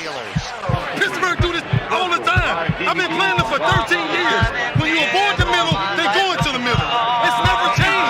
Steelers. Pittsburgh do this all the time. I've been playing them for 13 years. When you avoid the middle, they go into the middle. It's never changed.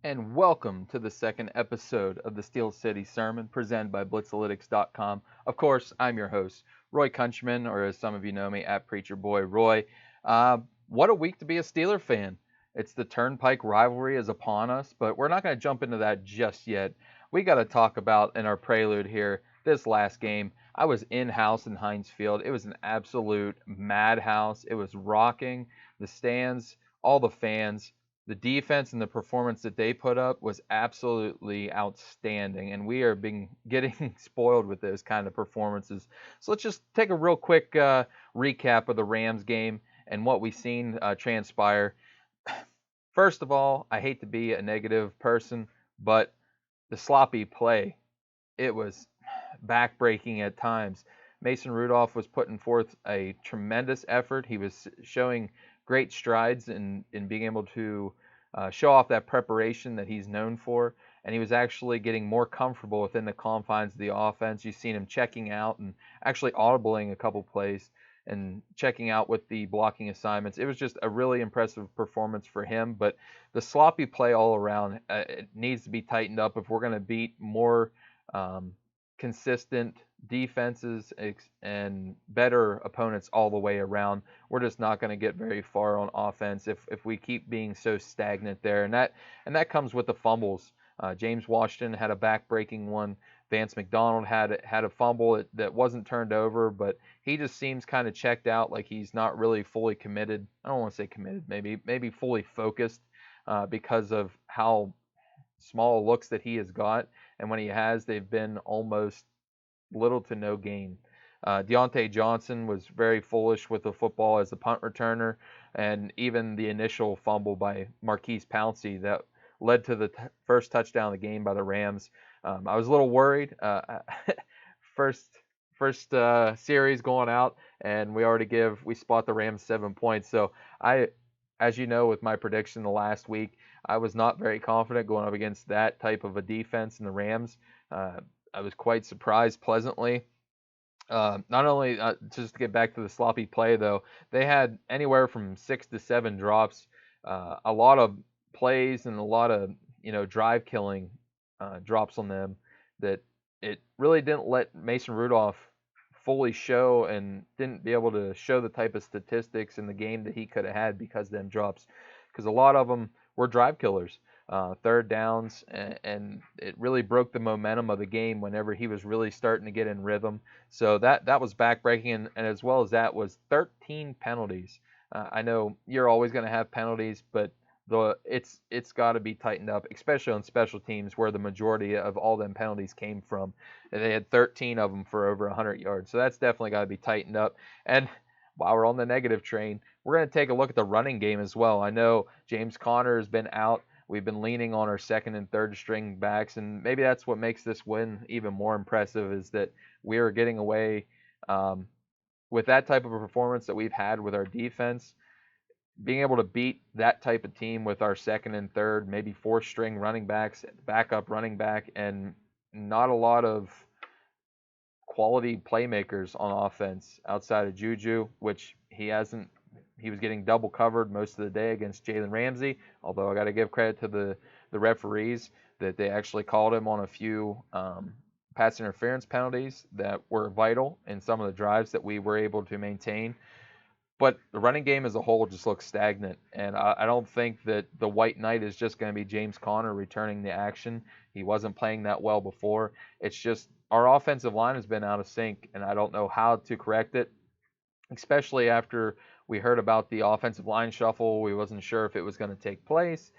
And welcome to the second episode of the Steel City Sermon presented by Blitzalytics.com. Of course, I'm your host, Roy Countryman, or as some of you know me, at Preacher Boy Roy. What a week to be a Steeler fan. It's the Turnpike Rivalry is upon us, but we're not going to jump into that just yet. We got to talk about, in our prelude here, this last game. I was in-house in Heinz Field. It was an absolute madhouse. It was rocking. The stands, all the fans. The defense and the performance that they put up was absolutely outstanding, and we are getting spoiled with those kind of performances. So let's just take a real quick recap of the Rams game and what we've seen transpire. First of all, I hate to be a negative person, but the sloppy play, it was backbreaking at times. Mason Rudolph was putting forth a tremendous effort. He was showing great strides in being able to show off that preparation that he's known for, and he was actually getting more comfortable within the confines of the offense. You've seen him checking out and actually audibling a couple plays and checking out with the blocking assignments. It was just a really impressive performance for him, but the sloppy play all around, it needs to be tightened up if we're going to beat more consistent defenses and better opponents all the way around. We're just not going to get very far on offense if we keep being so stagnant there, and that comes with the fumbles. James Washington had a back-breaking one. Vance McDonald had a fumble that wasn't turned over, but he just seems kind of checked out, like he's not really fully committed. I don't want to say committed, maybe fully focused because of how small looks that he has got, and when he has, they've been almost little to no gain. Deontay Johnson was very foolish with the football as the punt returner, and even the initial fumble by Marquise Pouncey that led to the first touchdown of the game by the Rams. I was a little worried. First series going out, and we spot the Rams 7 points. So as you know, with my prediction the last week, I was not very confident going up against that type of a defense in the Rams. I was quite surprised pleasantly. Not only just to get back to the sloppy play, though, they had anywhere from 6 to 7 drops, a lot of plays and a lot of drive killing drops on them that it really didn't let Mason Rudolph fully show and didn't be able to show the type of statistics in the game that he could have had because of them drops, because a lot of them were drive killers. Third downs, and it really broke the momentum of the game whenever he was really starting to get in rhythm. So that was backbreaking, and as well as that was 13 penalties. I know you're always going to have penalties, but it's got to be tightened up, especially on special teams where the majority of all them penalties came from. And they had 13 of them for over 100 yards. So that's definitely got to be tightened up. And while we're on the negative train, we're going to take a look at the running game as well. I know James Conner has been out. We've been leaning on our second and third string backs, and maybe that's what makes this win even more impressive, is that we are getting away with that type of a performance that we've had with our defense. Being able to beat that type of team with our second and third, maybe fourth string running backs, backup running back, and not a lot of quality playmakers on offense outside of Juju, which he hasn't. He was getting double covered most of the day against Jalen Ramsey, although I got to give credit to the referees that they actually called him on a few pass interference penalties that were vital in some of the drives that we were able to maintain. But the running game as a whole just looks stagnant, and I don't think that the White Knight is just going to be James Conner returning the action. He wasn't playing that well before. It's just our offensive line has been out of sync, and I don't know how to correct it, especially after we heard about the offensive line shuffle. We wasn't sure if it was going to take place,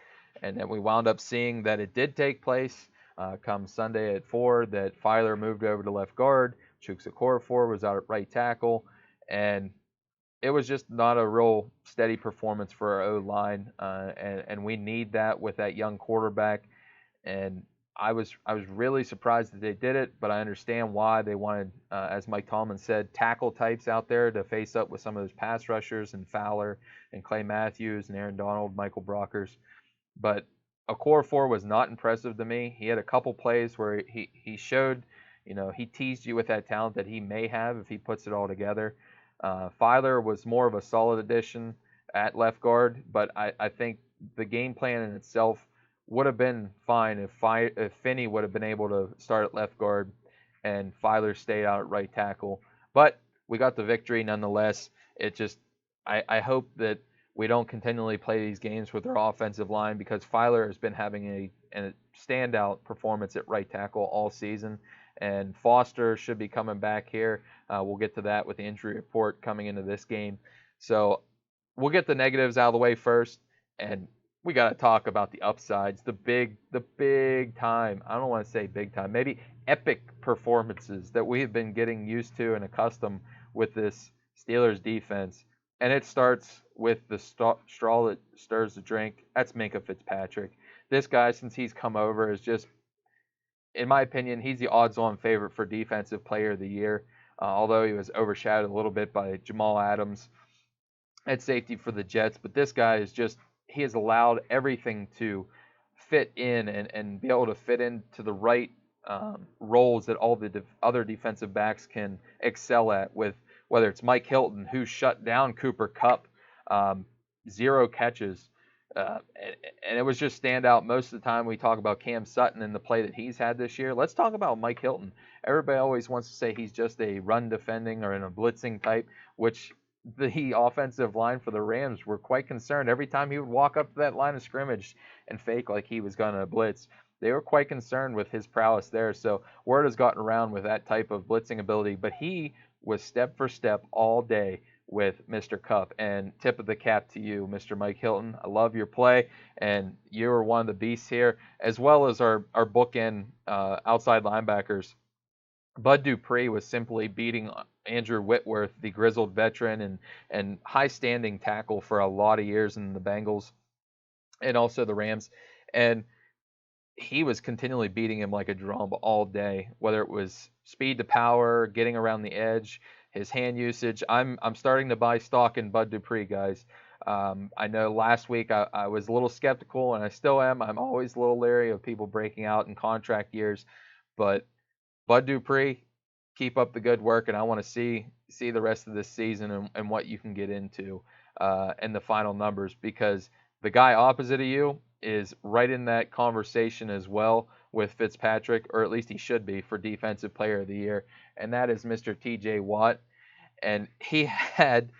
and then we wound up seeing that it did take place. come Sunday at 4 that Filer moved over to left guard, Chuksa Okorafor was out at right tackle, and it was just not a real steady performance for our O-line, and we need that with that young quarterback. And I was really surprised that they did it, but I understand why they wanted, as Mike Tomlin said, tackle types out there to face up with some of those pass rushers and Fowler and Clay Matthews and Aaron Donald, Michael Brockers. But Okorafor was not impressive to me. He had a couple plays where he showed, he teased you with that talent that he may have if he puts it all together. Filer was more of a solid addition at left guard, but I think the game plan in itself would have been fine if Finney would have been able to start at left guard and Filer stayed out at right tackle. But we got the victory nonetheless. I hope that we don't continually play these games with our offensive line because Filer has been having a standout performance at right tackle all season, and Foster should be coming back here. We'll get to that with the injury report coming into this game. So we'll get the negatives out of the way first, and we got to talk about the upsides, the big time. I don't want to say big time, maybe epic performances that we have been getting used to and accustomed with this Steelers defense. And it starts with the straw that stirs the drink. That's Minkah Fitzpatrick. This guy, since he's come over, is just, in my opinion, he's the odds-on favorite for Defensive Player of the Year, although he was overshadowed a little bit by Jamal Adams at safety for the Jets. But this guy is just, he has allowed everything to fit in and be able to fit into the right roles that all the other defensive backs can excel at, with whether it's Mike Hilton, who shut down Cooper Kupp, 0 catches. And it was just standout. Most of the time we talk about Cam Sutton and the play that he's had this year. Let's talk about Mike Hilton. Everybody always wants to say he's just a run defending or in a blitzing type, which the offensive line for the Rams were quite concerned. Every time he would walk up to that line of scrimmage and fake like he was going to blitz, they were quite concerned with his prowess there. So word has gotten around with that type of blitzing ability, but he was step for step all day with Mr. Kupp. And tip of the cap to you, Mr. Mike Hilton. I love your play, and you were one of the beasts here, as well as our bookend outside linebackers. Bud Dupree was simply beating Andrew Whitworth, the grizzled veteran and high-standing tackle for a lot of years in the Bengals and also the Rams. And he was continually beating him like a drum all day, whether it was speed to power, getting around the edge, his hand usage. I'm starting to buy stock in Bud Dupree, guys. I know last week I was a little skeptical, and I still am. I'm always a little leery of people breaking out in contract years, but Bud Dupree, keep up the good work, and I want to see the rest of this season and what you can get into and the final numbers, because the guy opposite of you is right in that conversation as well with Fitzpatrick, or at least he should be, for Defensive Player of the Year, and that is Mr. T.J. Watt. And he had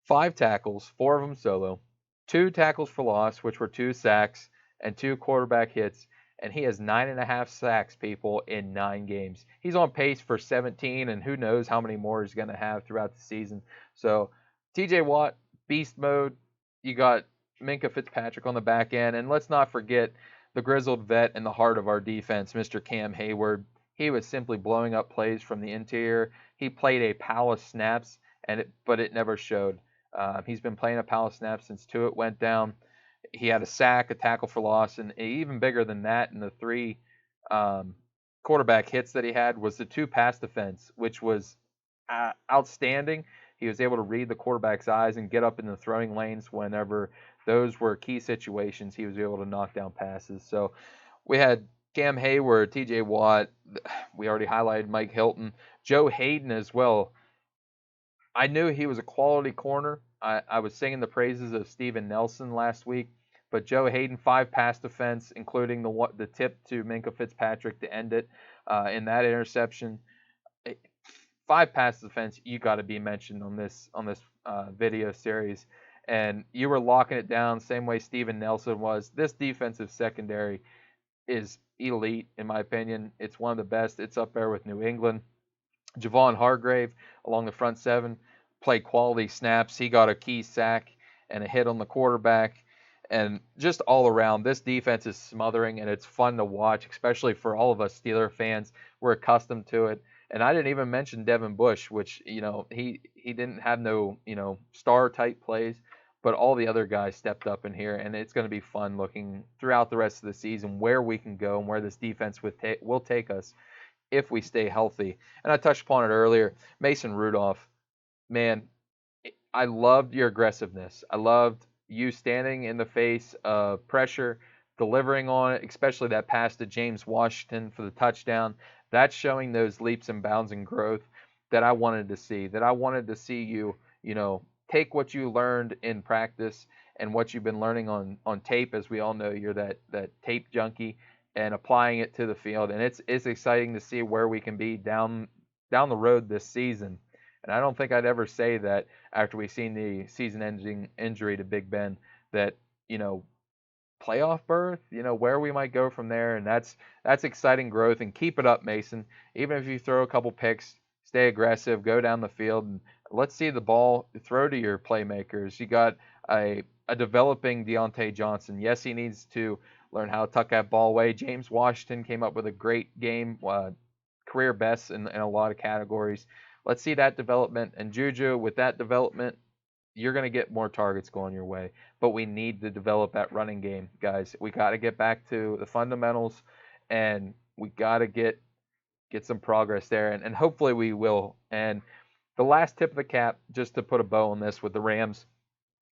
5 tackles, 4 of them solo, 2 tackles for loss, which were 2 sacks, and 2 quarterback hits. And he has 9.5 sacks, people, in 9 games. He's on pace for 17, and who knows how many more he's going to have throughout the season. So, T.J. Watt, beast mode. You got Minkah Fitzpatrick on the back end. And let's not forget the grizzled vet in the heart of our defense, Mr. Cam Hayward. He was simply blowing up plays from the interior. He played a pile of snaps, but it never showed. He's been playing a pile of snaps since Tuitt went down. He had a sack, a tackle for loss, and even bigger than that, in the 3 quarterback hits that he had, was the 2 pass defense, which was outstanding. He was able to read the quarterback's eyes and get up in the throwing lanes whenever those were key situations. He was able to knock down passes. So we had Cam Hayward, T.J. Watt. We already highlighted Mike Hilton. Joe Hayden as well. I knew he was a quality corner. I was singing the praises of Steven Nelson last week, but Joe Hayden, 5 pass defense, including the tip to Minkah Fitzpatrick to end it in that interception. 5 pass defense, you got to be mentioned on this video series, and you were locking it down same way Steven Nelson was. This defensive secondary is elite, in my opinion. It's one of the best. It's up there with New England. Javon Hargrave along the front 7 played quality snaps. He got a key sack and a hit on the quarterback. And just all around, this defense is smothering, and it's fun to watch, especially for all of us Steeler fans. We're accustomed to it. And I didn't even mention Devin Bush, which, he didn't have no, star type plays, but all the other guys stepped up in here, and it's going to be fun looking throughout the rest of the season where we can go and where this defense will take us if we stay healthy. And I touched upon it earlier. Mason Rudolph, man, I loved your aggressiveness. I loved you standing in the face of pressure, delivering on it, especially that pass to James Washington for the touchdown. That's showing those leaps and bounds and growth that I wanted to see. That I wanted to see you, take what you learned in practice and what you've been learning on tape. As we all know, you're that tape junkie, and applying it to the field. And it's exciting to see where we can be down the road this season. And I don't think I'd ever say that after we've seen the season-ending injury to Big Ben, that, playoff berth, where we might go from there. And that's exciting growth. And keep it up, Mason. Even if you throw a couple picks, stay aggressive, go down the field, and let's see the ball throw to your playmakers. You got a developing Deontay Johnson. Yes, he needs to learn how to tuck that ball away. James Washington came up with a great game, career best in a lot of categories. Let's see that development. And Juju, with that development, you're going to get more targets going your way. But we need to develop that running game, guys. We got to get back to the fundamentals, and we got to get some progress there. And hopefully we will. And the last tip of the cap, just to put a bow on this with the Rams,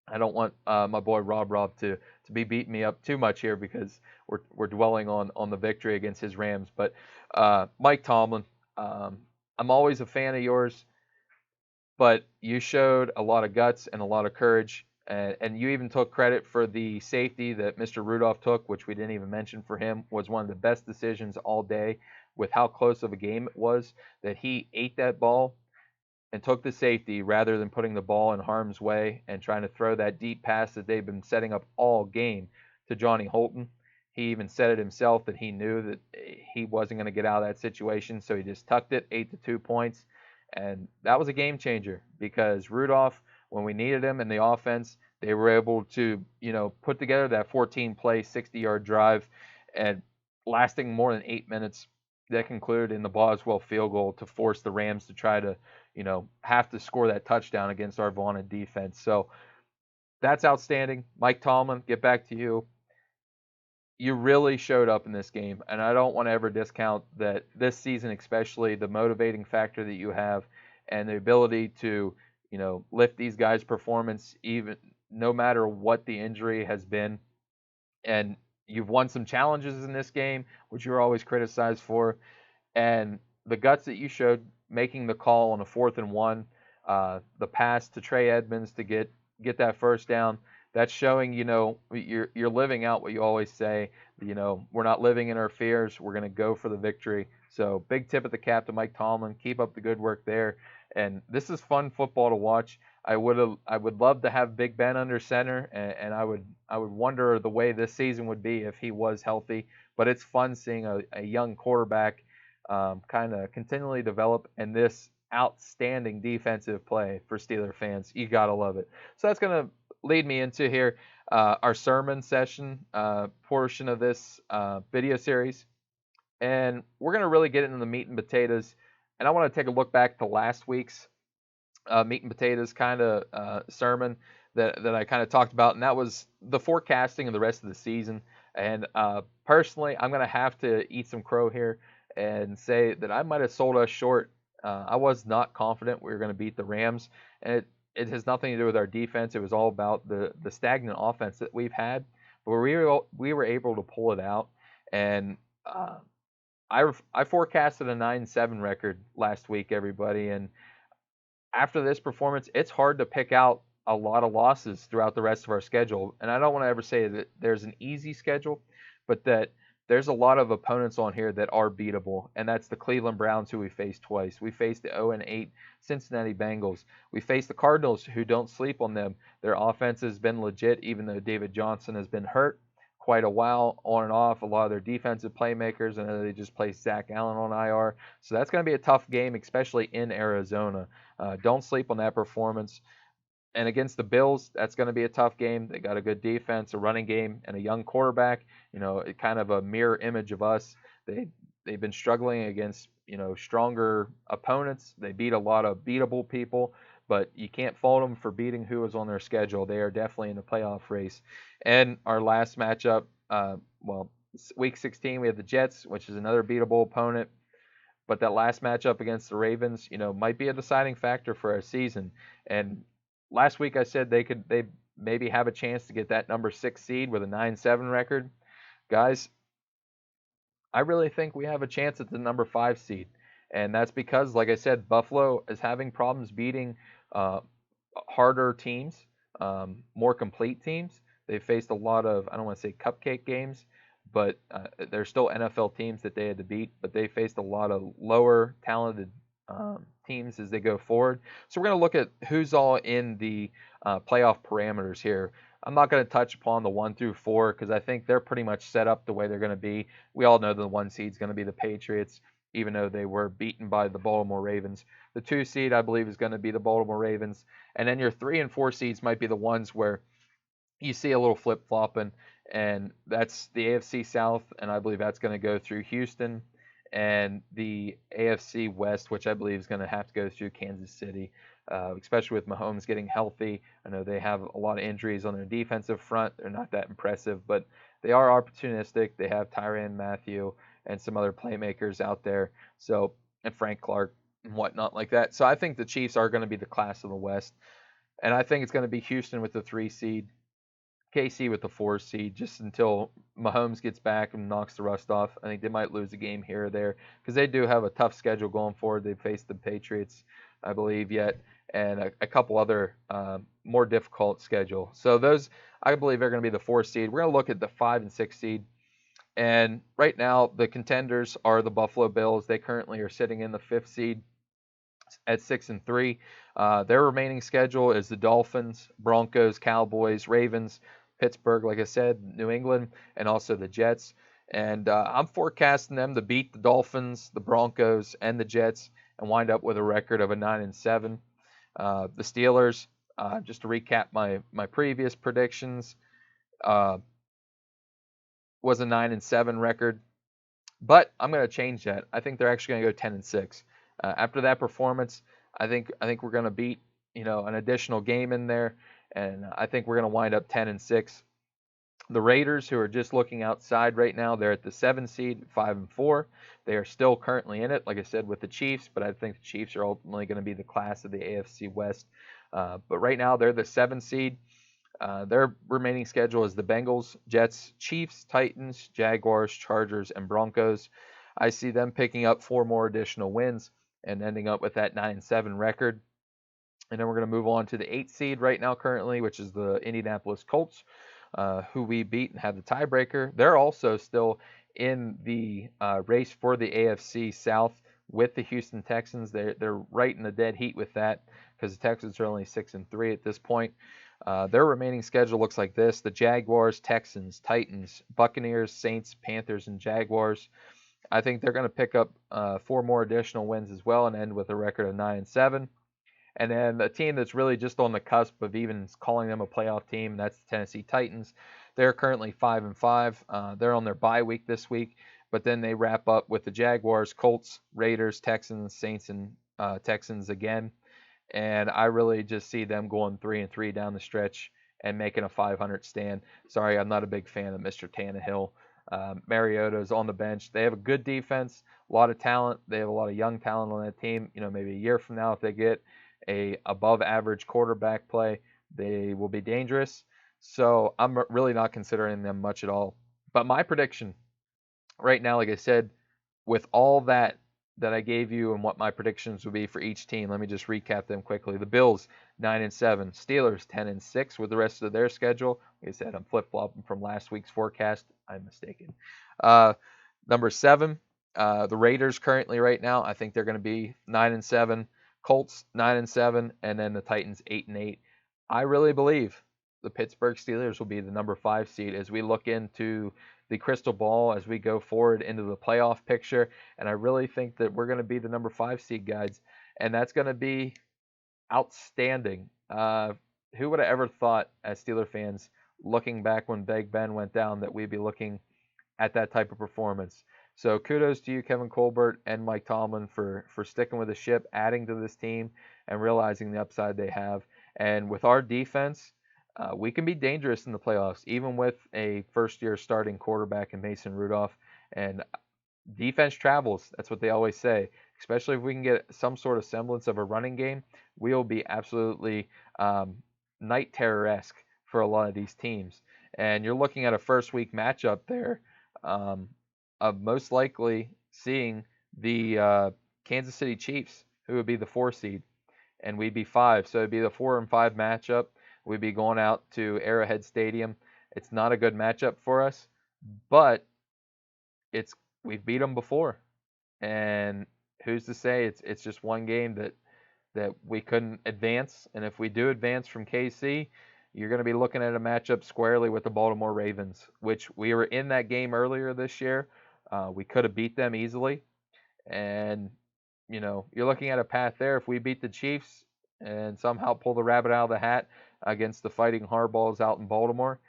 I don't want my boy Rob to be beating me up too much here, because we're dwelling on the victory against his Rams. But Mike Tomlin, I'm always a fan of yours, but you showed a lot of guts and a lot of courage, and you even took credit for the safety that Mr. Rudolph took, which we didn't even mention for him, was one of the best decisions all day with how close of a game it was, that he ate that ball and took the safety rather than putting the ball in harm's way and trying to throw that deep pass that they've been setting up all game to Johnny Holton. He even said it himself that he knew that he wasn't going to get out of that situation, so he just tucked it, 8 to 2 points. And that was a game changer, because Rudolph, when we needed him in the offense, they were able to, put together that 14-play, 60-yard drive, and lasting more than 8 minutes, that concluded in the Boswell field goal to force the Rams to try to, have to score that touchdown against our vaunted defense. So that's outstanding. Mike Tomlin, get back to you. You really showed up in this game, and I don't want to ever discount that this season, especially the motivating factor that you have and the ability to, lift these guys' performance even no matter what the injury has been. And you've won some challenges in this game, which you're always criticized for. And the guts that you showed making the call on a 4th and 1, the pass to Trey Edmonds to get that first down, that's showing, you're living out what you always say. We're not living in our fears. We're going to go for the victory. So big tip of the cap to Mike Tomlin. Keep up the good work there. And this is fun football to watch. I would love to have Big Ben under center, and I would wonder the way this season would be if he was healthy. But it's fun seeing a young quarterback kind of continually develop, and this outstanding defensive play for Steeler fans. You got to love it. So that's going to lead me into here our sermon session portion of this video series. And we're going to really get into the meat and potatoes. And I want to take a look back to last week's meat and potatoes kind of sermon that I kind of talked about. And that was the forecasting of the rest of the season. And personally, I'm going to have to eat some crow here and say that I might have sold us short. I was not confident we were going to beat the Rams. And it has nothing to do with our defense. It was all about the stagnant offense that we've had. But we were able to pull it out. And I forecasted a 9-7 record last week, everybody. And after this performance, it's hard to pick out a lot of losses throughout the rest of our schedule. And I don't want to ever say that there's an easy schedule, but that there's a lot of opponents on here that are beatable, and that's the Cleveland Browns, who we faced twice. We faced the 0-8 Cincinnati Bengals. We faced the Cardinals, who don't sleep on them. Their offense has been legit, even though David Johnson has been hurt quite a while, on and off. A lot of their defensive playmakers, and they just placed Zach Allen on IR. So that's going to be a tough game, especially in Arizona. Don't sleep on that performance. And against the Bills, that's going to be a tough game. They got a good defense, a running game, and a young quarterback. It kind of a mirror image of us. They've been struggling against stronger opponents. They beat a lot of beatable people, but you can't fault them for beating who was on their schedule. They are definitely in the playoff race. And our last matchup, week 16, we have the Jets, which is another beatable opponent. But that last matchup against the Ravens, might be a deciding factor for our season. And last week I said they maybe have a chance to get that number 6 seed with a 9-7 record. Guys, I really think we have a chance at the number 5 seed. And that's because, like I said, Buffalo is having problems beating harder teams, more complete teams. They faced a lot of, I don't want to say cupcake games, but they're still NFL teams that they had to beat, but they faced a lot of lower talented teams as they go forward. So we're going to look at who's all in the playoff parameters here. I'm not going to touch upon the 1 through 4 because I think they're pretty much set up the way they're going to be. We all know the 1 seed is going to be the Patriots, even though they were beaten by the Baltimore Ravens. The 2 seed, I believe, is going to be the Baltimore Ravens. And then your 3 and 4 seeds might be the ones where you see a little flip-flopping, and that's the AFC South, and I believe that's going to go through Houston, and the AFC West, which I believe is going to have to go through Kansas City, especially with Mahomes getting healthy. I know they have a lot of injuries on their defensive front. They're not that impressive, but they are opportunistic. They have Tyrann Mathieu and some other playmakers out there, and Frank Clark and whatnot like that. So I think the Chiefs are going to be the class of the West, and I think it's going to be Houston with the 3 seed, KC with the 4 seed, just until Mahomes gets back and knocks the rust off. I think they might lose a game here or there because they do have a tough schedule going forward. They've faced the Patriots, I believe, yet, and a couple other more difficult schedule. So those, I believe, are going to be the 4 seed. We're going to look at the 5 and 6 seed. And right now, the contenders are the Buffalo Bills. They currently are sitting in the 5th seed at 6 and 3. Their remaining schedule is the Dolphins, Broncos, Cowboys, Ravens, Pittsburgh, like I said, New England, and also the Jets. And I'm forecasting them to beat the Dolphins, the Broncos, and the Jets and wind up with a record of a 9 and 7. The Steelers, just to recap my previous predictions, was a 9 and 7 record. But I'm going to change that. I think they're actually going to go 10 and 6. After that performance, I think we're going to beat an additional game in there, and I think we're going to wind up 10 and 6. The Raiders, who are just looking outside right now, they're at the 7 seed, 5 and 4. They are still currently in it, like I said, with the Chiefs, but I think the Chiefs are ultimately going to be the class of the AFC West. But right now, they're the 7 seed. Their remaining schedule is the Bengals, Jets, Chiefs, Titans, Jaguars, Chargers, and Broncos. I see them picking up 4 more additional wins and ending up with that 9-7 record. And then we're going to move on to the 8th seed right now currently, which is the Indianapolis Colts, who we beat and had the tiebreaker. They're also still in the race for the AFC South with the Houston Texans. They're right in the dead heat with that because the Texans are only 6 and 3 at this point. Their remaining schedule looks like this: the Jaguars, Texans, Titans, Buccaneers, Saints, Panthers, and Jaguars. I think they're going to pick up 4 more additional wins as well and end with a record of 9 and 7. And then a team that's really just on the cusp of even calling them a playoff team, that's the Tennessee Titans. They're currently 5 and 5. They're on their bye week this week, but then they wrap up with the Jaguars, Colts, Raiders, Texans, Saints, and Texans again. And I really just see them going 3 and 3 down the stretch and making a 500 stand. Sorry, I'm not a big fan of Mr. Tannehill. Mariota's on the bench. They have a good defense, a lot of talent. They have a lot of young talent on that team. Maybe a year from now, if they get a above average quarterback play, they will be dangerous. So I'm really not considering them much at all. But my prediction right now, like I said, with all that I gave you and what my predictions would be for each team, let me just recap them quickly. The Bills 9 and 7, Steelers 10 and 6 with the rest of their schedule. Like I said, I'm flip-flopping from last week's forecast. I'm mistaken. Number 7, the Raiders currently right now, I think they're going to be 9 and 7. Colts 9 and 7, and then the Titans 8 and 8. I really believe the Pittsburgh Steelers will be the number 5 seed as we look into the crystal ball as we go forward into the playoff picture, and I really think that we're going to be the number 5 seed, guys, and that's going to be outstanding. who would have ever thought, as Steeler fans, looking back when Big Ben went down, that we'd be looking at that type of performance. So kudos to you, Kevin Colbert and Mike Tomlin, for sticking with the ship, adding to this team, and realizing the upside they have. And with our defense, we can be dangerous in the playoffs, even with a first-year starting quarterback in Mason Rudolph. And defense travels. That's what they always say. Especially if we can get some sort of semblance of a running game, we will be absolutely night terror-esque for a lot of these teams. And you're looking at a first week matchup there of most likely seeing the Kansas City Chiefs, who would be the 4 seed, and we'd be 5. So it'd be the 4 and 5 matchup. We'd be going out to Arrowhead Stadium. It's not a good matchup for us, but we've beat them before, and who's to say it's just one game that we couldn't advance. And if we do advance from KC, you're going to be looking at a matchup squarely with the Baltimore Ravens, which we were in that game earlier this year. We could have beat them easily, and you're looking at a path there. If we beat the Chiefs and somehow pull the rabbit out of the hat against the Fighting Hardballs out in Baltimore,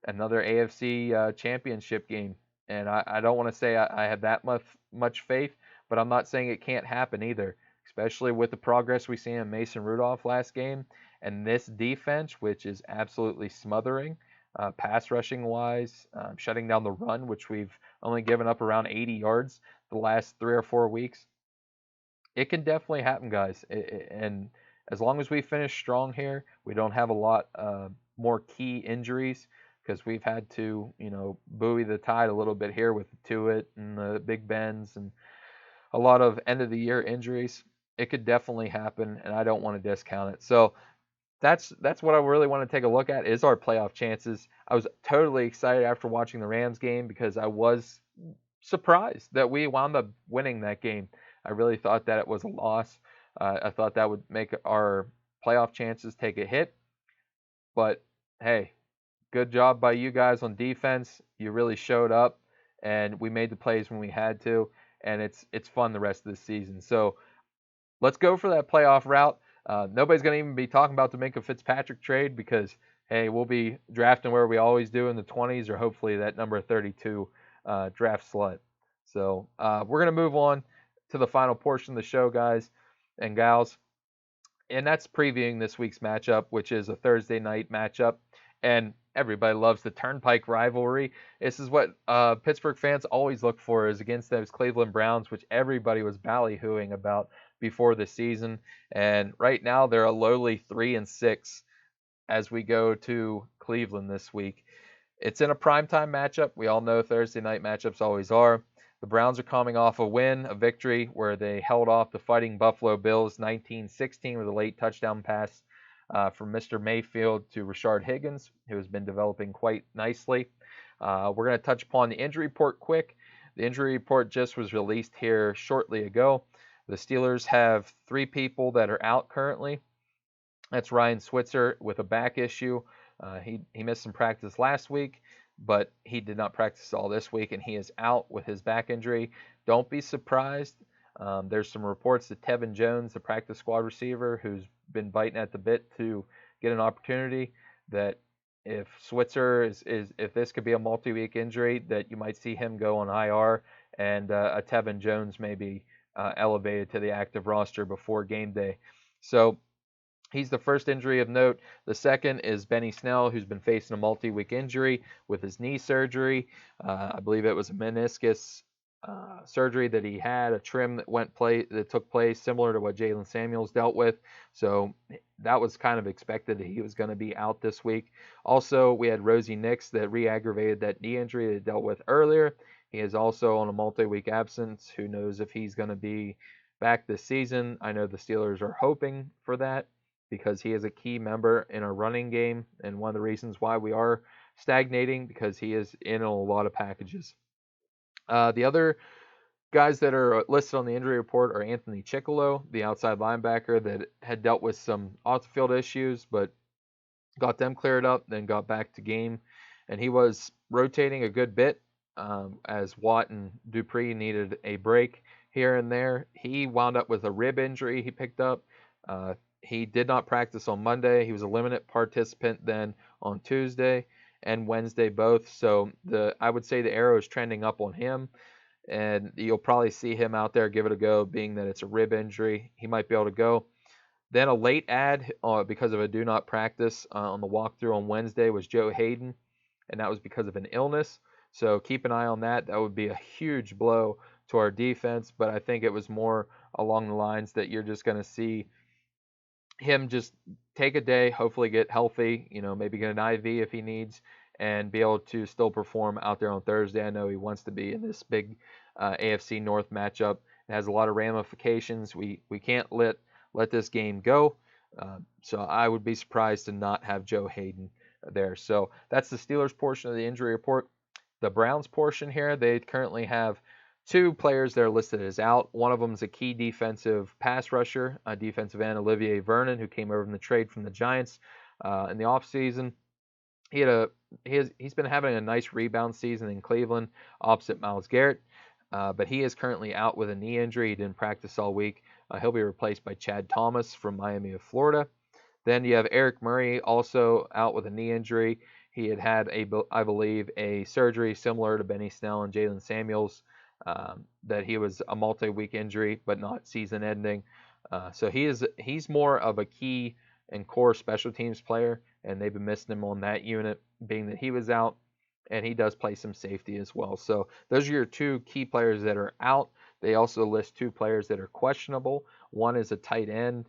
another AFC championship game. And I don't want to say I have that much faith, but I'm not saying it can't happen either, especially with the progress we see in Mason Rudolph last game and this defense, which is absolutely smothering, pass rushing wise, shutting down the run, which we've only given up around 80 yards the last 3 or 4 weeks. It can definitely happen, guys. And as long as we finish strong here, we don't have a lot more key injuries, because we've had to, buoy the tide a little bit here with Tuitt and the Big Bens and a lot of end of the year injuries. It could definitely happen, and I don't want to discount it. So that's what I really want to take a look at, is our playoff chances. I was totally excited after watching the Rams game because I was surprised that we wound up winning that game. I really thought that it was a loss. I thought that would make our playoff chances take a hit. But hey, good job by you guys on defense. You really showed up, and we made the plays when we had to, and it's fun the rest of the season. So let's go for that playoff route. Nobody's going to even be talking about the Minkah Fitzpatrick trade because, hey, we'll be drafting where we always do in the 20s, or hopefully that number 32 draft slot. So we're going to move on to the final portion of the show, guys and gals, and that's previewing this week's matchup, which is a Thursday night matchup. And everybody loves the Turnpike Rivalry. This is what Pittsburgh fans always look for, is against those Cleveland Browns, which everybody was ballyhooing about before the season. And right now they're a lowly 3-6 as we go to Cleveland this week. It's in a primetime matchup. We all know Thursday night matchups always are. The Browns are coming off a victory where they held off the Fighting Buffalo Bills 19-16 with a late touchdown pass from Mr. Mayfield to Rashard Higgins, who has been developing quite nicely. We're going to touch upon the injury report quick. The injury report just was released here shortly ago. The Steelers have 3 people that are out currently. That's Ryan Switzer with a back issue. He missed some practice last week, but he did not practice all this week, and he is out with his back injury. Don't be surprised. There's some reports that Tevin Jones, the practice squad receiver, who's been biting at the bit to get an opportunity, that if Switzer if this could be a multi-week injury, that you might see him go on IR, and a Tevin Jones may be elevated to the active roster before game day. So he's the first injury of note. The second is Benny Snell, who's been facing a multi-week injury with his knee surgery. I believe it was a meniscus surgery that he had, a trim that took place, similar to what Jalen Samuels dealt with. So that was kind of expected that he was going to be out this week. Also, we had Rosie Nix that re-aggravated that knee injury that he dealt with earlier. He is also on a multi-week absence. Who knows if he's going to be back this season? I know the Steelers are hoping for that, because he is a key member in our running game, and one of the reasons why we are stagnating, because he is in a lot of packages. The other guys that are listed on the injury report are Anthony Chickalo, the outside linebacker that had dealt with some off-the-field issues, but got them cleared up, then got back to game. And he was rotating a good bit as Watt and Dupree needed a break here and there. He wound up with a rib injury he picked up. He did not practice on Monday. He was a limited participant then on Tuesday and Wednesday both. So I would say the arrow is trending up on him, and you'll probably see him out there give it a go, being that it's a rib injury. He might be able to go. Then a late add because of a do not practice on the walkthrough on Wednesday was Joe Hayden, and that was because of an illness. So keep an eye on that. That would be a huge blow to our defense, but I think it was more along the lines that you're just going to see him just take a day, hopefully get healthy, maybe get an IV if he needs, and be able to still perform out there on Thursday. I know he wants to be in this big AFC North matchup. It has a lot of ramifications. We can't let this game go. So I would be surprised to not have Joe Hayden there. So that's the Steelers portion of the injury report. The Browns portion here, they currently have 2 players that are listed as out. One of them is a key defensive pass rusher, a defensive end, Olivier Vernon, who came over in the trade from the Giants in the offseason. He's been having a nice rebound season in Cleveland opposite Myles Garrett, but he is currently out with a knee injury. He didn't practice all week. He'll be replaced by Chad Thomas from Miami of Florida. Then you have Eric Murray also out with a knee injury. He had I believe, a surgery similar to Benny Snell and Jalen Samuels. That he was a multi-week injury, but not season-ending. So he's more of a key and core special teams player, and they've been missing him on that unit, being that he was out, and he does play some safety as well. So those are your 2 key players that are out. They also list 2 players that are questionable. One is a tight end,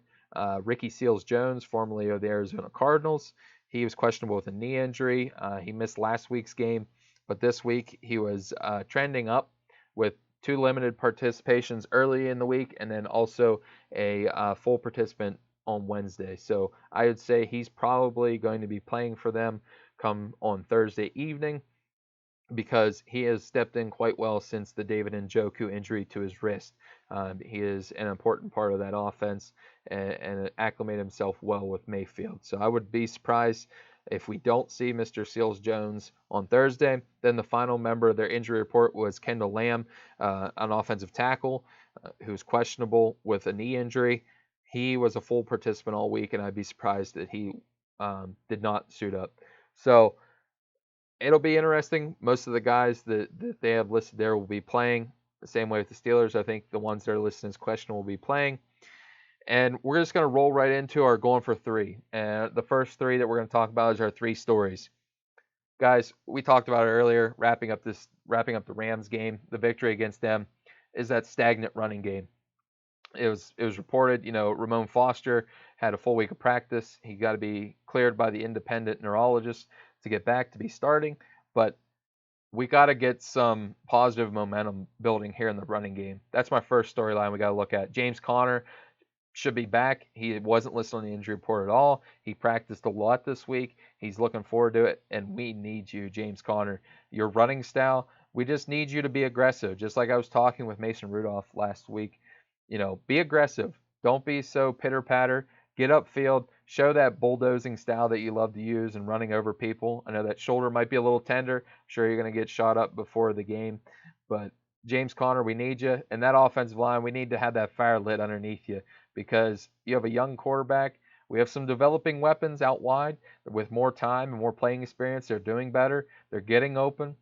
Ricky Seals-Jones, formerly of the Arizona Cardinals. He was questionable with a knee injury. He missed last week's game, but this week he was trending up with 2 limited participations early in the week, and then also a full participant on Wednesday. So I would say he's probably going to be playing for them come on Thursday evening, because he has stepped in quite well since the David Njoku injury to his wrist. He is an important part of that offense and acclimated himself well with Mayfield. So I would be surprised if we don't see Mr. Seals-Jones on Thursday. Then the final member of their injury report was Kendall Lamb, an offensive tackle who's questionable with a knee injury. He was a full participant all week, and I'd be surprised that he did not suit up. So it'll be interesting. Most of the guys that they have listed there will be playing. The same way with the Steelers. I think the ones that are listed as questionable will be playing. And we're just going to roll right into our going for 3. And the first 3 that we're going to talk about is our 3 stories. Guys, we talked about it earlier, wrapping up the Rams game. The victory against them is that stagnant running game. It was reported, Ramon Foster had a full week of practice. He got to be cleared by the independent neurologist to get back to be starting. But we got to get some positive momentum building here in the running game. That's my first storyline we got to look at. James Conner should be back. He wasn't listed on the injury report at all. He practiced a lot this week. He's looking forward to it, and we need you, James Conner. Your running style, we just need you to be aggressive. Just like I was talking with Mason Rudolph last week, be aggressive. Don't be so pitter-patter. Get upfield. Show that bulldozing style that you love to use and running over people. I know that shoulder might be a little tender. I'm sure you're going to get shot up before the game. But James Conner, we need you. And that offensive line, we need to have that fire lit underneath you, because you have a young quarterback. We have some developing weapons out wide with more time and more playing experience. They're doing better. They're getting open.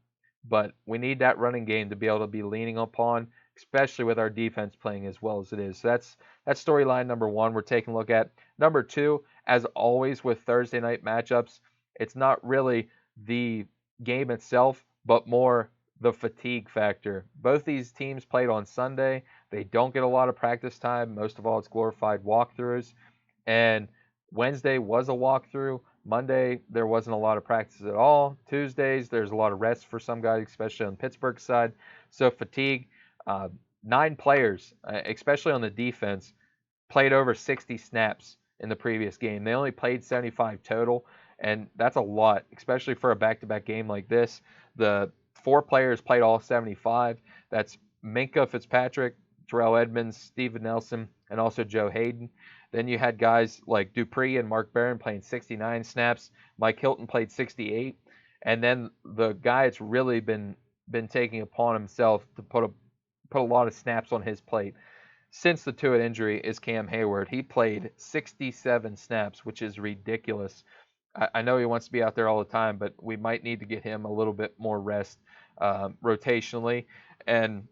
But we need that running game to be able to be leaning upon, especially with our defense playing as well as it is. So that's storyline number 1 we're taking a look at. Number 2, as always with Thursday night matchups, it's not really the game itself, but more the fatigue factor. Both these teams played on Sunday. They don't get a lot of practice time. Most of all, it's glorified walkthroughs. And Wednesday was a walkthrough. Monday, there wasn't a lot of practice at all. Tuesdays, there's a lot of rest for some guys, especially on Pittsburgh's side. So fatigue. 9 players, especially on the defense, played over 60 snaps in the previous game. They only played 75 total, and that's a lot, especially for a back-to-back game like this. The 4 players played all 75. That's Minkah Fitzpatrick, Terrell Edmonds, Steven Nelson, and also Joe Hayden. Then you had guys like Dupree and Mark Barron playing 69 snaps. Mike Hilton played 68. And then the guy that's really been taking upon himself to put a lot of snaps on his plate, since the Tua injury is Cam Hayward. He played 67 snaps, which is ridiculous. I know he wants to be out there all the time, but we might need to get him a little bit more rest rotationally. And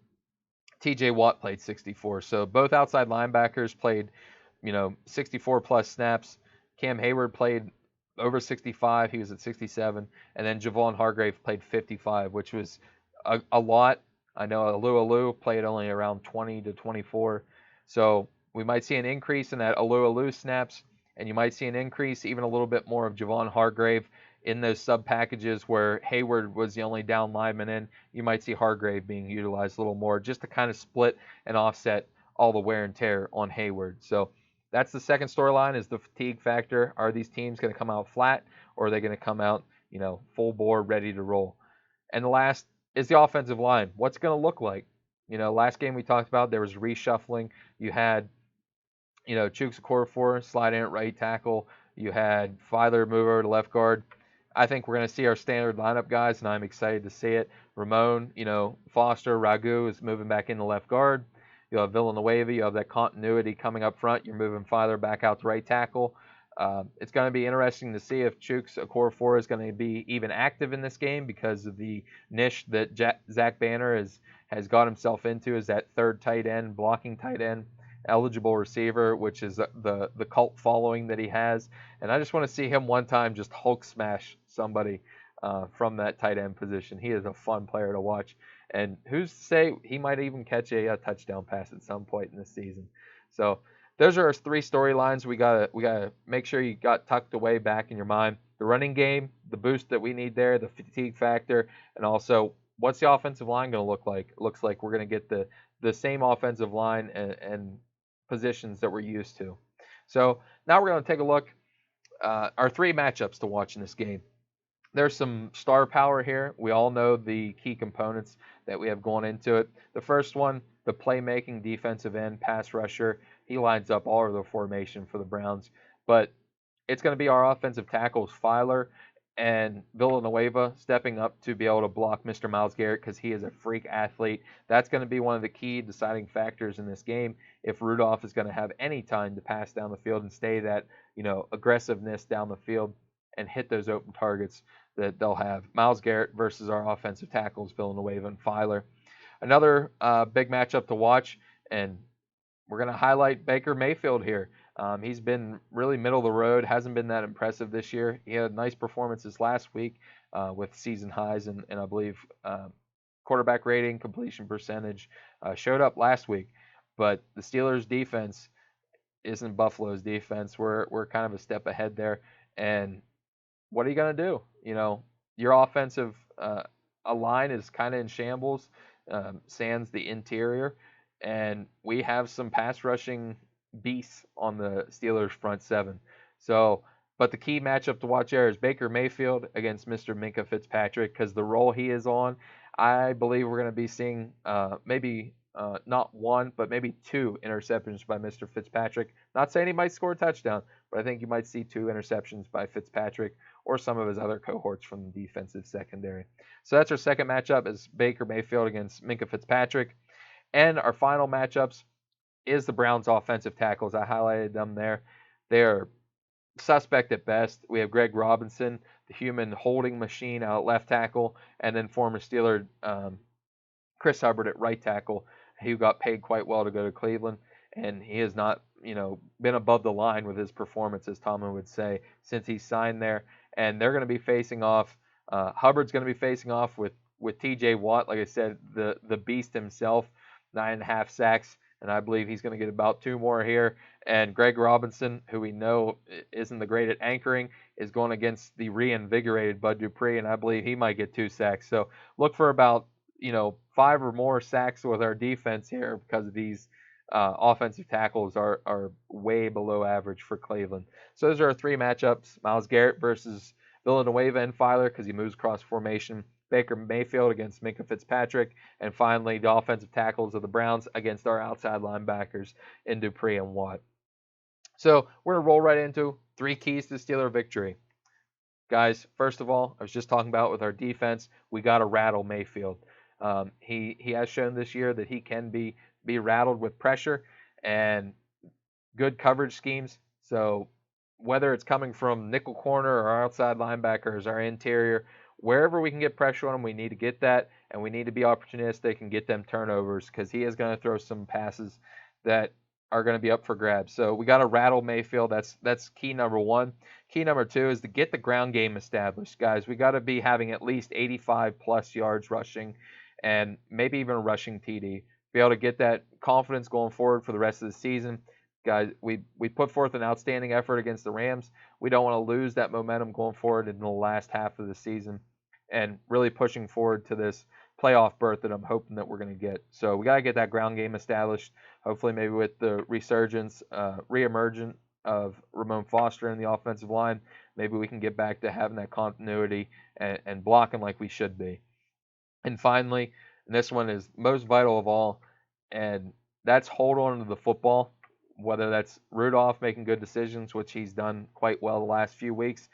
TJ Watt played 64. So both outside linebackers played, 64 plus snaps. Cam Hayward played over 65. He was at 67. And then Javon Hargrave played 55, which was a lot. I know Alu played only around 20 to 24. So we might see an increase in that Alu snaps, and you might see an increase, even a little bit more of Javon Hargrave in those sub packages where Hayward was the only down lineman in. You might see Hargrave being utilized a little more just to kind of split and offset all the wear and tear on Hayward. So that's the second storyline, is the fatigue factor. Are these teams going to come out flat, or are they going to come out, full bore, ready to roll? And the last is the offensive line. What's it going to look like? Last game we talked about, there was reshuffling. You had, Chooks Okorafor slide in at right tackle. You had Filer move over to left guard. I think we're going to see our standard lineup guys, and I'm excited to see it. Ramon, Foster, Ragu is moving back into left guard. You'll have Villanueva. You have that continuity coming up front. You're moving Filer back out to right tackle. It's going to be interesting to see if Chooks Okorafor is going to be even active in this game because of the niche that Zach Banner has got himself into as that third tight end, blocking tight end, eligible receiver, which is the cult following that he has. And I just want to see him one time just Hulk smash somebody from that tight end position. He is a fun player to watch. And who's to say he might even catch a touchdown pass at some point in this season. So those are our three storylines we gotta make sure you got tucked away back in your mind. The running game, the boost that we need there, the fatigue factor, and also what's the offensive line going to look like? It looks like we're going to get the same offensive line and positions that we're used to. So now we're going to take a look our three matchups to watch in this game. There's some star power here. We all know the key components that we have going into it. The first one, the playmaking defensive end, pass rusher. He lines up all of the formation for the Browns. But it's going to be our offensive tackles, Filer and Villanueva, stepping up to be able to block Mr. Myles Garrett because he is a freak athlete. That's going to be one of the key deciding factors in this game if Rudolph is going to have any time to pass down the field and stay that, aggressiveness down the field and hit those open targets that they'll have. Myles Garrett versus our offensive tackles, Villanueva and Filer. Another big matchup to watch, and we're going to highlight Baker Mayfield here. He's been really middle of the road, hasn't been that impressive this year. He had nice performances last week with season highs and I believe quarterback rating, completion percentage showed up last week. But the Steelers' defense isn't Buffalo's defense. We're kind of a step ahead there. And what are you going to do? Your offensive line is kind of in shambles, sans the interior. And we have some pass rushing beasts on the Steelers front seven. So, but the key matchup to watch there is Baker Mayfield against Mr. Minkah Fitzpatrick, because the role he is on, I believe we're going to be seeing maybe not one, but maybe two interceptions by Mr. Fitzpatrick. Not saying he might score a touchdown, but I think you might see two interceptions by Fitzpatrick or some of his other cohorts from the defensive secondary. So that's our second matchup, is Baker Mayfield against Minkah Fitzpatrick. And our final matchups is the Browns' offensive tackles. I highlighted them there. They are suspect at best. We have Greg Robinson, the human holding machine, out at left tackle, and then former Steeler Chris Hubbard at right tackle. He got paid quite well to go to Cleveland, and he has not, been above the line with his performance, as Tomlin would say, since he signed there. And they're going to be facing off. Hubbard's going to be facing off with T.J. Watt, like I said, the beast himself, 9.5 sacks. And I believe he's going to get about 2 more here. And Greg Robinson, who we know isn't the great at anchoring, is going against the reinvigorated Bud Dupree, and I believe he might get 2 sacks. So look for about 5 or more sacks with our defense here, because these offensive tackles are way below average for Cleveland. So those are our 3 matchups: Myles Garrett versus Villanueva and Filer, because he moves across formation; Baker Mayfield against Minkah Fitzpatrick; and finally the offensive tackles of the Browns against our outside linebackers in Dupree and Watt. So we're going to roll right into 3 keys to Steeler victory. Guys, first of all, I was just talking about with our defense, we got to rattle Mayfield. He has shown this year that he can be rattled with pressure, and good coverage schemes. So whether it's coming from nickel corner or our outside linebackers, our interior, wherever we can get pressure on him, we need to get that, and we need to be opportunistic and get them turnovers because he is going to throw some passes that are going to be up for grabs. So we got to rattle Mayfield. That's key number one. Key number two is to get the ground game established, guys. We got to be having at least 85 plus yards rushing, and maybe even a rushing TD. Be able to get that confidence going forward for the rest of the season. Guys, we put forth an outstanding effort against the Rams. We don't want to lose that momentum going forward in the last half of the season and really pushing forward to this playoff berth that I'm hoping that we're going to get. So we got to get that ground game established. Hopefully maybe with the reemergence of Ramon Foster in the offensive line, maybe we can get back to having that continuity and blocking like we should be. And finally, and this one is most vital of all, and that's hold on to the football. Whether that's Rudolph making good decisions, which he's done quite well the last few weeks,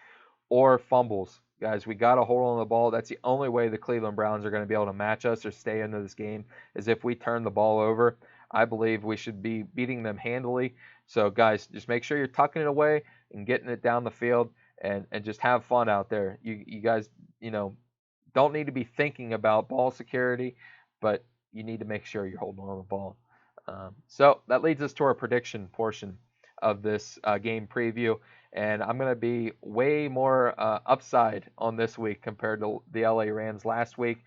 or fumbles. Guys, we got to hold on the ball. That's the only way the Cleveland Browns are going to be able to match us or stay into this game is if we turn the ball over. I believe we should be beating them handily. So, guys, just make sure you're tucking it away and getting it down the field and just have fun out there. You guys, don't need to be thinking about ball security, but you need to make sure you're holding on to the ball. So that leads us to our prediction portion of this game preview, and I'm going to be way more upside on this week compared to the LA Rams last week.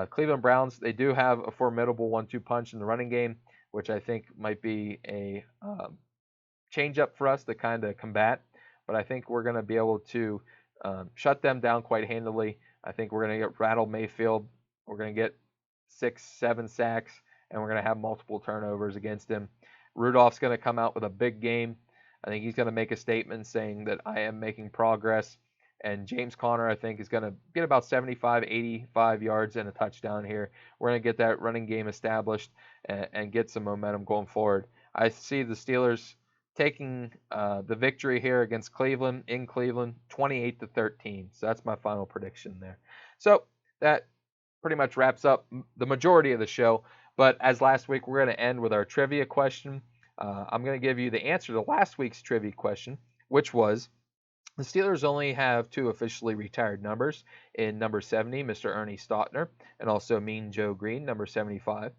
Cleveland Browns, they do have a formidable 1-2 punch in the running game, which I think might be a change up for us to kind of combat, but I think we're going to be able to shut them down quite handily. I think we're going to get rattle Mayfield. We're going to get 6-7 sacks, and we're going to have multiple turnovers against him. Rudolph's going to come out with a big game. I think he's going to make a statement saying that I am making progress. And James Conner, I think, is going to get about 75, 85 yards and a touchdown here. We're going to get that running game established and get some momentum going forward. I see the Steelers taking the victory here against Cleveland, in Cleveland, 28-13. So that's my final prediction there. So that pretty much wraps up the majority of the show. But as last week, we're going to end with our trivia question. I'm going to give you the answer to last week's trivia question, which was the Steelers only have 2 officially retired numbers in number 70, Mr. Ernie Stautner, and also Mean Joe Green, number 75.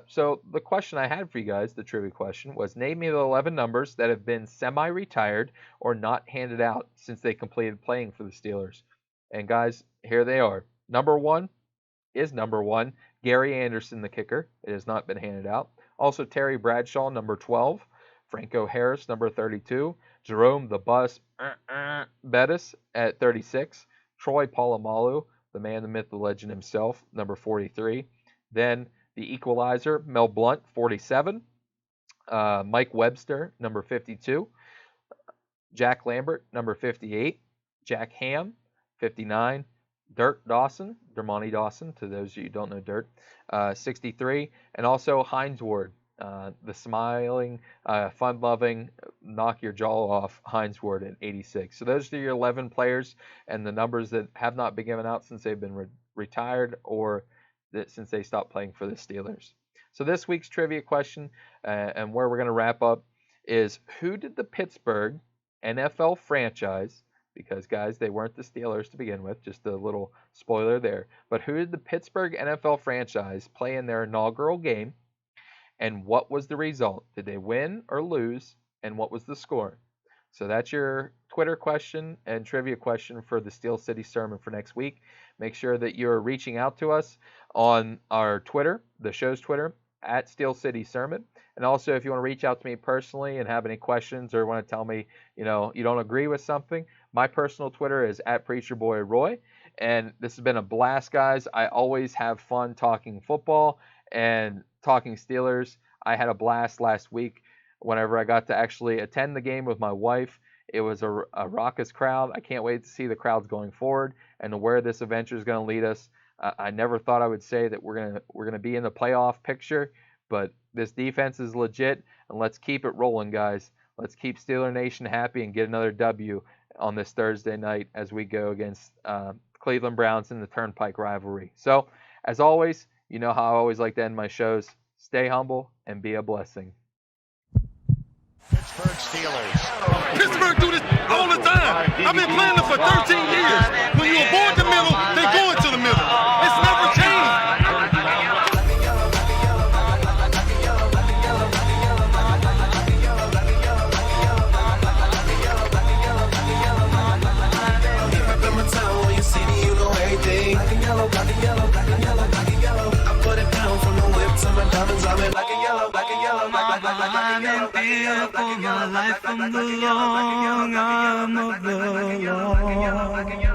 So the question I had for you guys, the trivia question, was name me the 11 numbers that have been semi-retired or not handed out since they completed playing for the Steelers. And guys, here they are. Number 1 is number 1. Gary Anderson, the kicker. It has not been handed out. Also, Terry Bradshaw, number 12. Franco Harris, number 32. Jerome the Bus Bettis at 36. Troy Polamalu, the man, the myth, the legend himself, number 43. Then the equalizer, Mel Blount, 47. Mike Webster, number 52. Jack Lambert, number 58. Jack Ham, 59. Dirt Dawson, Dermontti Dawson, to those of you who don't know Dirt, 63, and also Hines Ward, the smiling, fun-loving, knock your jaw off Hines Ward at 86. So those are your 11 players and the numbers that have not been given out since they've been retired or since they stopped playing for the Steelers. So this week's trivia question, and where we're going to wrap up, is who did the Pittsburgh NFL franchise, because, guys, they weren't the Steelers to begin with, just a little spoiler there. But who did the Pittsburgh NFL franchise play in their inaugural game, and what was the result? Did they win or lose, and what was the score? So that's your Twitter question and trivia question for the Steel City Sermon for next week. Make sure that you're reaching out to us on our Twitter, the show's Twitter, at Steel City Sermon. And also, if you want to reach out to me personally and have any questions or want to tell me, you don't agree with something, my personal Twitter is at PreacherBoyRoy. And this has been a blast, guys. I always have fun talking football and talking Steelers. I had a blast last week whenever I got to actually attend the game with my wife. It was a raucous crowd. I can't wait to see the crowds going forward and where this adventure is going to lead us. I never thought I would say that we're gonna be in the playoff picture, but this defense is legit, and let's keep it rolling, guys. Let's keep Steeler Nation happy and get another W on this Thursday night as we go against Cleveland Browns in the Turnpike Rivalry. So, as always, you know how I always like to end my shows. Stay humble and be a blessing. Pittsburgh do this all the time. I've been playing them for 13 years. When you avoid the middle, they go into the middle. It's never changed. I'm fear for my life from the long arm of the law.